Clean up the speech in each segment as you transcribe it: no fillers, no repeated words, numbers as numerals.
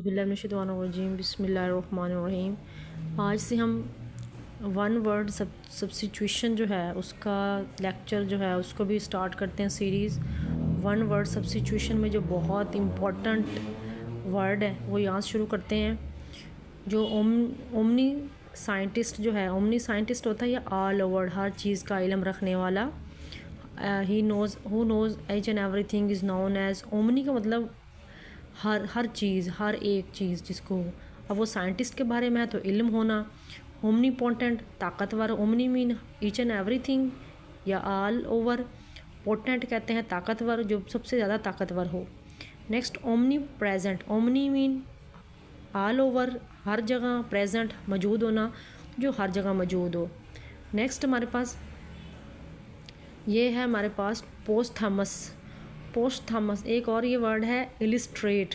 बिस्मिल्लाहिर्रहमानिर्रहीम बिस्मिल्लाहिर्रहमानिर्रहीम। आज से हम वन वर्ड सब्स्टिट्यूशन जो है उसका लेक्चर जो है उसको भी स्टार्ट करते हैं सीरीज़। वन वर्ड सब्स्टिट्यूशन में जो बहुत इम्पोर्टेंट वर्ड है वो यहाँ से शुरू करते हैं। जो ओमनी साइंटिस्ट जो है, ओमनी साइंटिस्ट होता है या ऑल ओवर हर चीज़ का इल्म रखने वाला। He knows who knows each and everything is known as omni का मतलब हर चीज़, हर एक चीज़ जिसको। अब वो साइंटिस्ट के बारे में है तो इल्म होना। ओमनीपोटेंट ताकतवर, omni mean each and everything या ऑल ओवर। पोटेंट कहते हैं ताकतवर, जो सबसे ज़्यादा ताकतवर हो। Next omni present, omni mean all over हर जगह, प्रेजेंट मौजूद होना, जो हर जगह मौजूद हो। नेक्स्ट हमारे पास ये है हमारे पास पोस्थमस। पोस्थमस एक और ये वर्ड है इलिस्ट्रेट।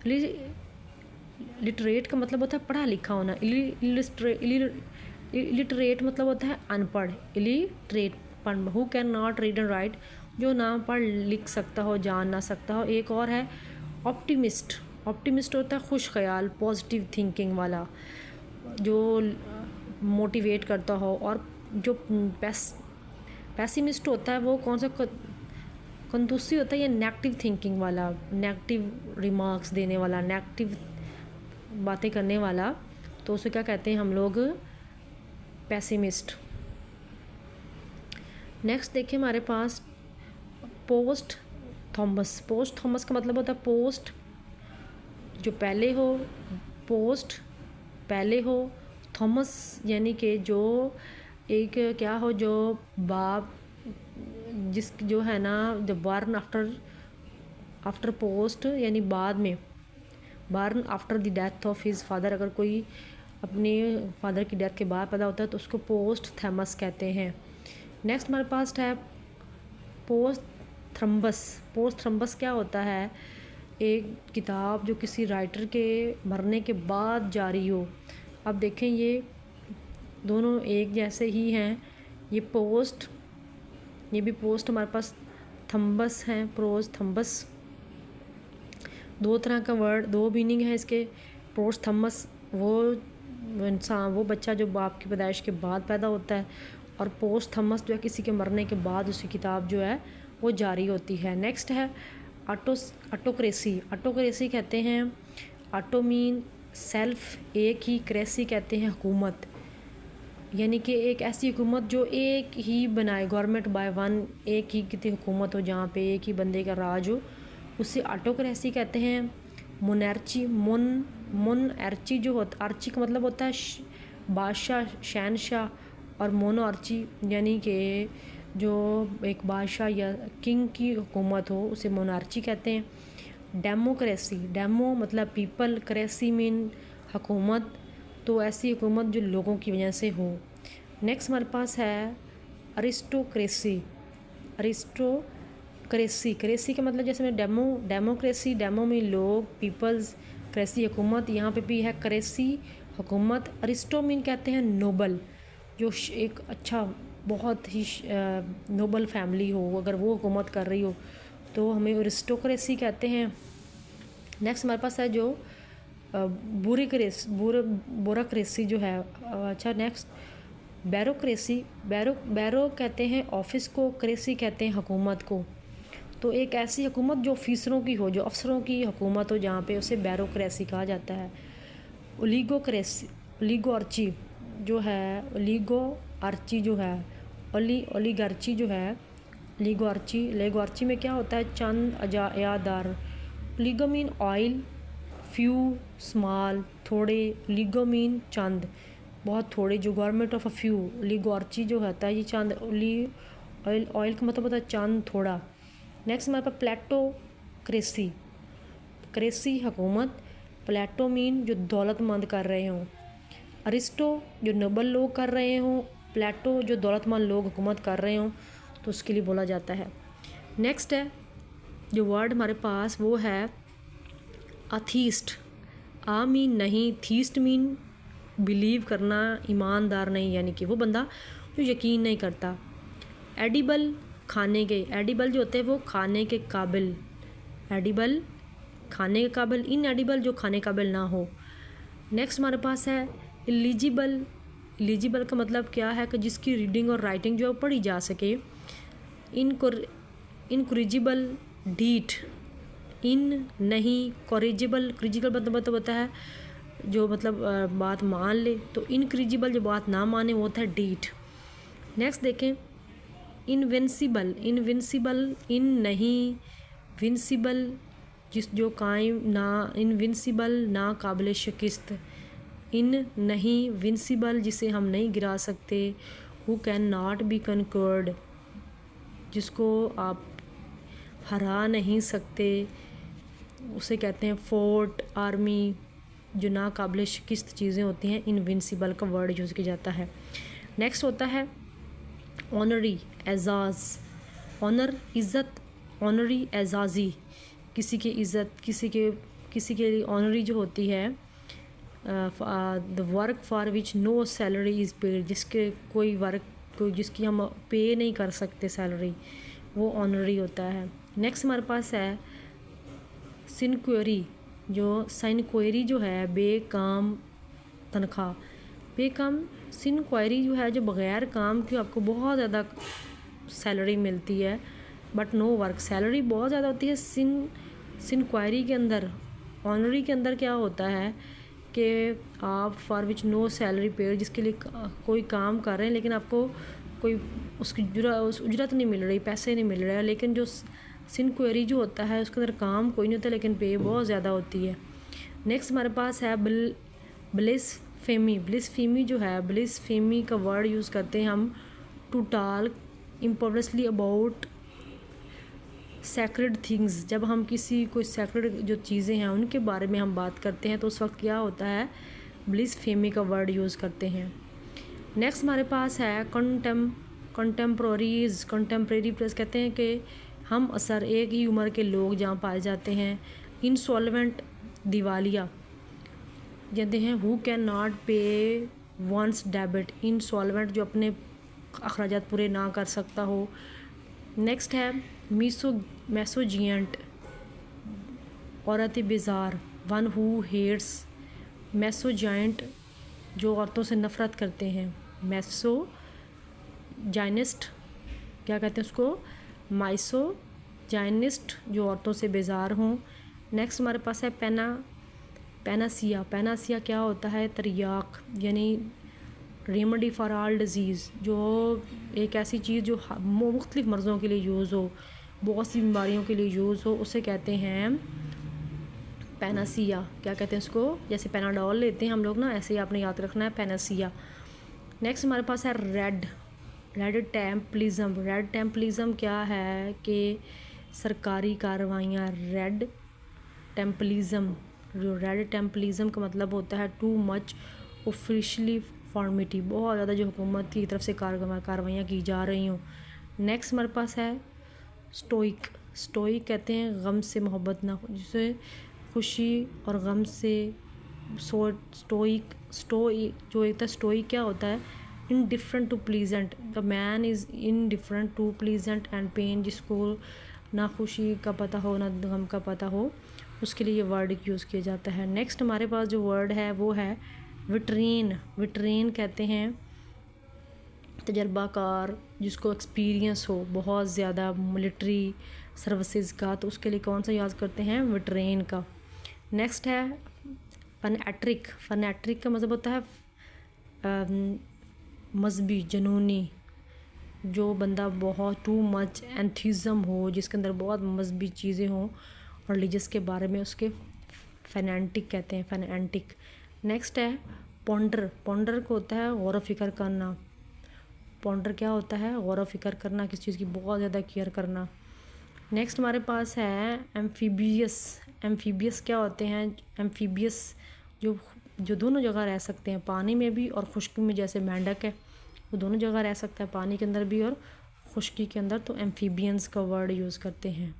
लिटरेट का मतलब होता है पढ़ा लिखा होना। इलिटरेट मतलब होता है अनपढ़। Illiterate who can not read and right, जो ना पढ़ लिख सकता हो, जान ना सकता हो। एक और है ऑप्टिमिस्ट। ऑप्टिमिस्ट होता है खुश ख्याल, पॉजिटिव थिंकिंग वाला, जो मोटिवेट करता हो। और जो पैसिमिस्ट होता है वो कौन सा कंदूसी होता है, ये नेगेटिव थिंकिंग वाला, नेगेटिव रिमार्क्स देने वाला, नेगेटिव बातें करने वाला। तो उसे क्या कहते हैं हम लोग, पैसिमिस्ट। नेक्स्ट देखिए हमारे पास पोस्ट थॉमस। पोस्ट थॉमस का मतलब होता है पोस्ट जो पहले हो, पोस्ट पहले हो, थॉमस यानी कि जो एक क्या हो, जो बाप जिस जो है ना, जब बर्न आफ्टर पोस्ट यानी बाद में, burn after the death of his father, अगर कोई अपने फादर की डेथ के बाद पैदा होता है तो उसको पोस्ट थैमस कहते हैं। नेक्स्ट हमारे पास है पोस्ट थ्रम्बस। पोस्ट थ्रम्बस क्या होता है, एक किताब जो किसी राइटर के मरने के बाद जारी हो। अब देखें ये दोनों एक जैसे ही हैं, ये पोस्ट, ये भी पोस्ट हमारे पास थम्बस हैं, पोस्ट थम्बस। दो तरह का वर्ड, दो मीनिंग है इसके। पोस्ट थम्बस वो इंसान, वो बच्चा जो बाप की पैदाइश के बाद पैदा होता है, और पोस्ट थम्बस जो है किसी के मरने के बाद उसकी किताब जो है वो जारी होती है। नेक्स्ट है ऑटोक्रेसी। ऑटोक्रेसी कहते हैं, ऑटो मीन सेल्फ, एक ही, क्रेसी कहते हैं हुकूमत, यानी कि एक ऐसी हुकूमत जो एक ही बनाए, गवर्नमेंट बाय वन, एक ही कितनी हुकूमत हो जहाँ पे एक ही बंदे का राज हो, उससे ऑटोक्रेसी कहते हैं। मोनर्ची, मोनर्ची जो होता, आर्ची का मतलब होता है बादशाह, शहनशाह, और मोनोआर्ची यानी कि जो एक बादशाह या किंग की हुकूमत हो उसे मोनार्ची कहते हैं। डेमोक्रेसी, डेमो मतलब पीपल, क्रेसी मीन हुकूमत, तो ऐसी हुकूमत जो लोगों की वजह से हो। नेक्स्ट हमारे पास है अरिस्टोक्रेसी। अरिस्टोक्रेसी, क्रेसी का मतलब जैसे मैं डेमोक्रेसी, डेमो में लोग, पीपल्स, क्रेसी हुकूमत, यहाँ पे भी है क्रेसी हुकूमत। अरिस्टो मीन कहते हैं नोबल, जो एक अच्छा बहुत ही नोबल फैमिली हो, अगर वो हुकूमत कर रही हो तो हमें अरिस्टोक्रेसी कहते हैं। नेक्स्ट हमारे पास है जो ब्यूरोक्रेसी जो है। अच्छा नेक्स्ट बैरोक्रेसी। बैरो कहते हैं ऑफिस को, क्रेसी कहते हैं हुकूमत को। तो एक ऐसी हुकूमत जो ऑफिसरों की हो, जो अफसरों की हुकूमत हो जहाँ पे, उसे बैरोक्रेसी कहा जाता है। ओलिगोक्रेसी, ओलिगोआर्ची जो है, ओलिगोआर्ची जो है, ओलिगार्ची जो है, लेगोआर्ची में क्या होता है, चंद अजायादार। ओलिगो मीन ऑयल, फ्यू स्मॉल थोड़े, लिगो मीन चंद बहुत थोड़े, जो government of a few. Oligarchy जो होता है ये चंद, ऑयल का मतलब होता है चंद, थोड़ा। नेक्स्ट हमारे पास प्लेटोक्रेसी। क्रेसी हुकूमत, प्लेटो मीन जो दौलतमंद कर रहे हों, अरिस्टो जो नोबल लोग कर रहे हों, प्लेटो जो दौलतमंद लोग हुकूमत कर रहे हों, तो उसके लिए बोला जाता है। नेक्स्ट है जो वर्ड हमारे पास वो है अथीस्ट। आ मीन नहीं, थीस्ट मीन बिलीव करना, ईमानदार नहीं, यानी कि वो बंदा जो यकीन नहीं करता। एडिबल खाने के, एडिबल जो होते हैं वो खाने के काबिल, एडिबल खाने के काबिल, इनएडिबल जो खाने काबिल ना हो। नेक्स्ट हमारे पास है इलिजिबल। इलिजिबल का मतलब क्या है कि जिसकी रीडिंग और राइटिंग जो है पढ़ी जा सके। इनकोरिजिबल, डीट, इन नहीं, कोरिजिबल, क्रिजिबल मतलब होता है जो मतलब बात मान ले, तो इनक्रिजिबल जो बात ना माने वो होता है डीट। नेक्स्ट देखें इनविंसिबल। इनविंसिबल, इन नहीं, विंसिबल जिस जो कायम ना, इनविंसिबल ना काबिल शिकस्त, इन नहीं, विंसिबल जिसे हम नहीं गिरा सकते, who can not be conquered जिसको आप हरा नहीं सकते, उसे कहते हैं फोर्ट, आर्मी जो ना काबिल शिकस्त चीज़ें होती हैं, इनविंसिबल का वर्ड यूज़ किया जाता है। नेक्स्ट होता है ऑनरी, एजाज़। ऑनर इज़्ज़त, ऑनरी एजाज़ी किसी की इज़्ज़त, किसी के लिए ऑनरी जो होती है the work for which no salary is paid, जिसके कोई वर्क कोई जिसकी हम पे नहीं कर सकते सैलरी, वो ऑनरी होता है। नेक्स्ट हमारे पास है सिनक्वेरी। जो सिनक्वेरी जो है बेकाम तनख्वाह, बेकाम सिनक्वेरी जो है जो बग़ैर काम के आपको बहुत ज़्यादा सैलरी मिलती है बट नो वर्क, सैलरी बहुत ज़्यादा होती है। सिनक्वेरी के अंदर, ऑनरी के अंदर क्या होता है कि आप for which no salary paid, जिसके लिए कोई काम कर रहे हैं लेकिन आपको कोई उसकी उजरत नहीं मिल रही, पैसे नहीं मिल रहे हैं। लेकिन जो सिनक्वेरी जो होता है उसके अंदर काम कोई नहीं होता लेकिन पे बहुत ज़्यादा होती है। नेक्स्ट हमारे पास है ब्लिसफेमी। ब्लिसफेमी जो है, ब्लिसफेमी का वर्ड यूज़ करते हैं हम to talk importantly about sacred things. जब हम किसी कोई सैक्रेड जो चीज़ें हैं उनके बारे में हम बात करते हैं तो उस वक्त क्या होता है, ब्लिसफेमी का वर्ड यूज़ करते हैं। नेक्स्ट हमारे पास है कंटेम्प्रोरीज। कंटेम्प्रेरी प्लस कहते हैं कि हम असर, एक ही उम्र के लोग जहाँ पाए जाते हैं। इंसॉल्वेंट, दिवालिया कहते हैं हु कैन नॉट पे वंस डेबिट, इंसॉल्वेंट जो अपने अखराजात पूरे ना कर सकता हो। नेक्स्ट है मैसोजियंट, औरत बेजार, वन हु हेट्स। मैसोजाइंट जो औरतों से नफ़रत करते हैं। मैसोजाइनिस्ट क्या कहते हैं उसको, माइसोजाइनिस्ट जो औरतों से बेजार हों। नेक्स्ट हमारे पास है पैनासिया। पैनासिया क्या होता है, तरियाक यानी रेमेडी फॉर ऑल डिजीज़, जो एक ऐसी चीज़ जो मुख्तलिफ़ मर्ज़ों के लिए यूज़ हो, बहुत सी बीमारियों के लिए यूज़ हो, उसे कहते हैं पैनासिया। क्या कहते हैं उसको, जैसे पैनाडोल लेते हैं हम लोग ना, ऐसे ही आपने याद रखना है पैनासिया। नेक्स्ट हमारे पास है रेड टेम्पलिज़म। रेड टेम्पलिज़म क्या है कि सरकारी कार्रवाइयाँ। रेड टेम्पलिज़म, जो रेड टेम्पलिज़म का मतलब होता है टू मच ऑफिशियली फॉर्मिटी, बहुत ज़्यादा जो हुकूमत की तरफ से कार्रवाइयाँ की जा रही हों। नेक्स्ट हमारे पास है स्टोइक। स्टोइक कहते हैं गम से मोहब्बत ना, जिसे खुशी और गम से स्टोइक जो एक था, स्टोइक क्या होता है, indifferent to pleasant. The man is indifferent to pleasant and pain, जिसको ना खुशी का पता हो ना गम का पता हो, उसके लिए ये वर्ड यूज़ किया जाता है। नेक्स्ट हमारे पास जो वर्ड है वो है विट्रीन। विट्रीन कहते हैं तजर्बाकार, जिसको एक्सपीरियंस हो बहुत ज़्यादा मिलिट्री सर्विसेज का, तो उसके लिए कौन सा यूज़ करते हैं, विट्रीन का। नेक्स्ट है फनैट्रिक। फनैट्रिक का मतलब होता है मजहबी, जुनूनी, जो बंदा बहुत टू मच एंथीज़म हो, जिसके अंदर बहुत मजहबी चीज़ें हों और रिलीजियस के बारे में, उसके फैनेटिक कहते हैं, फैनेटिक। नेक्स्ट है पॉन्डर। पॉन्डर को होता है गौर फ़िक्र करना। पॉन्डर क्या होता है, गौर फ़िक्र करना, किसी चीज़ की बहुत ज़्यादा केयर करना। नेक्स्ट हमारे पास है एम्फीबियस। एम्फीबियस क्या होते हैं, एम्फीबियस जो दोनों जगह रह सकते हैं, पानी में भी और खुश्की में, जैसे मेंढक है वो दोनों जगह रह सकता है, पानी के अंदर भी और खुश्की के अंदर, तो एम्फीबियंस का वर्ड यूज़ करते हैं।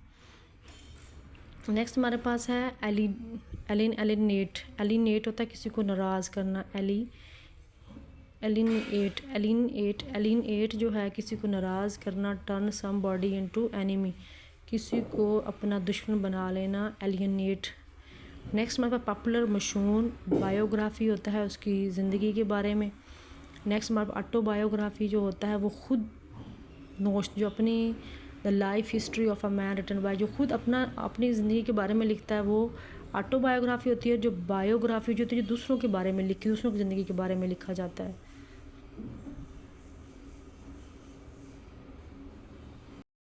नेक्स्ट हमारे पास है एलिनेट। एलिनेट होता है किसी को नाराज़ करना। एलिनेट जो है किसी को नाराज़ करना। Turn somebody into enemy, किसी को अपना दुश्मन बना लेना, एलिनेट नेक्स्ट हमारे पास पॉपुलर मशहूर बायोग्राफी होता है उसकी ज़िंदगी के बारे में। नेक्स्ट हमारे पास ऑटोबायोग्राफी जो होता है वो खुद नोश जो अपनी the life history of a man written by, जो खुद अपनी ज़िंदगी के बारे में लिखता है वो ऑटोबायोग्राफी होती है। जो बायोग्राफी जो होती है जो दूसरों के बारे में दूसरों की ज़िंदगी के बारे में लिखा जाता है।